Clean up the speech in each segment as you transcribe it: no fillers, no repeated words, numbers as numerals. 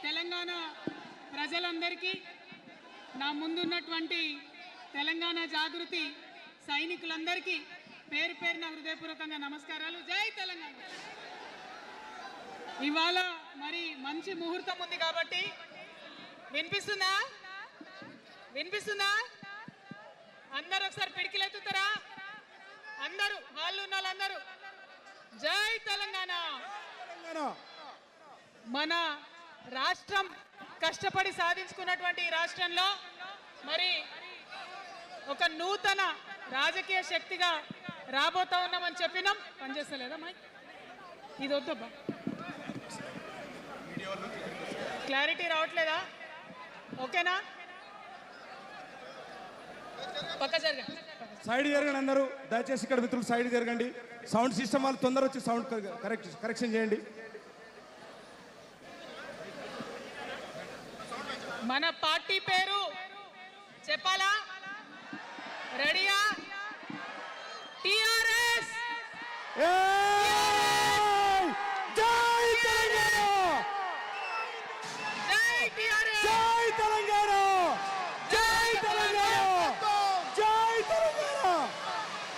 తెలంగాణ ప్రజలందరికీ నా ముందున్నటువంటి తెలంగాణ జాగృతి సైనికులందరికీ పేరు పేరున హృదయపూర్వకంగా నమస్కారాలు. జై తెలంగాణ. ఇవాళ మరి మంచి ముహూర్తం ఉంది కాబట్టి వినిపిస్తుందా అందరూ ఒకసారి పిడికిలెత్తుతారా? అందరూ హాల్లో ఉన్న వాళ్ళందరూ జై తెలంగాణ. మన రాష్ట్రం కష్టపడి సాధించుకున్నటువంటి ఈ రాష్ట్రంలో మరి ఒక నూతన రాజకీయ శక్తిగా రాబోతా ఉన్నామని చెప్పినాం. పనిచేస్తలేదా మైక్? ఇది వద్దబ్బా, క్లారిటీ రావట్లేదా? ఓకేనా? పక్క జరగండి, సైడ్ జరగండి అందరూ. దయచేసి ఇక్కడ మిత్రులు సైడ్ జరగండి. సౌండ్ సిస్టమ్ వాళ్ళు తొందర వచ్చి సౌండ్ కరెక్షన్ చేయండి. మన పార్టీ పేరు చెప్పాలా? రెడీయా? టిఆర్ఎస్. జై తెలంగాణ, జై టిఆర్ఎస్, జై తెలంగాణ, జై తెలంగాణ, జై తెలంగాణ.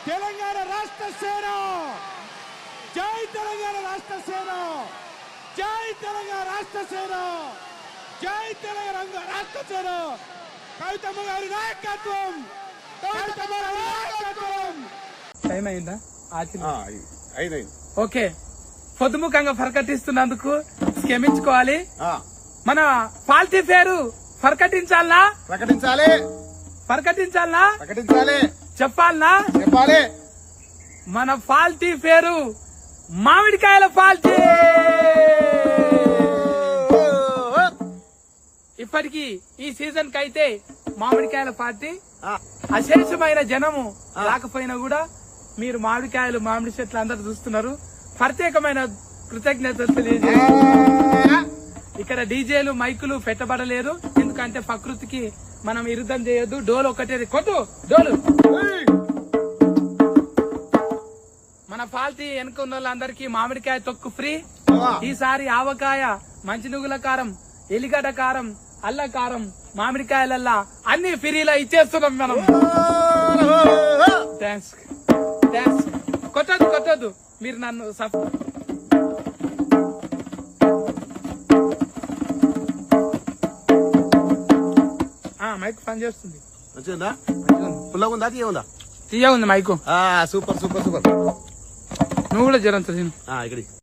తెలంగాణ రాష్ట్ర సేన, జై తెలంగాణ రాష్ట్ర సేన, జై తెలంగాణ రాష్ట్ర సేన, జై తెలంగాణ రాష్ట్ర సేన. కవితమ్మ గారి నాయకత్వం, కవితమ్మ గారి నాయకత్వం. టైం అయిందా? అయింది. ఓకే, పొద్దుముఖంగా ప్రకటిస్తున్నందుకు క్షమించుకోవాలి. మన పార్టీ పేరు ప్రకటించాలనా? ప్రకటించాలనా? చెప్పాలనా? మన పార్టీ పేరు మామిడికాయల పార్టీ. ఇప్పటికి ఈ సీజన్ కి అయితే మామిడికాయల పార్టీ. అశేషమైన జనము రాకపోయినా కూడా మీరు మామిడి చెట్లు అందరు చూస్తున్నారు. ప్రత్యేకమైన కృతజ్ఞతలు తెలియజేస్తున్నారు. ఇక్కడ డీజేలు మైకులు పెట్టబడలేదు, ఎందుకంటే ప్రకృతికి మనం విరుద్ధం చేయొద్దు. డోలు ఒకటే కొట్టు, డోలు. మన పార్టీ వెనుకున్న వాళ్ళందరికీ మామిడికాయ తొక్కు ఫ్రీ. ఈసారి ఆవకాయ, మంచినుగుల కారం, ఎలిగడ్డ కారం, అల్ల కారం, మామిడికాయలల్లా అన్ని ఫ్రీలా ఇచ్చేస్తున్నాం మనం. థ్యాంక్స్. కొట్టద్దు మీరు నన్ను మైక్ పని చేస్తుంది. తీయ ఉంది మైకు. సూపర్. నువ్వు కూడా జ్వరంతో తిను. ఇక్కడ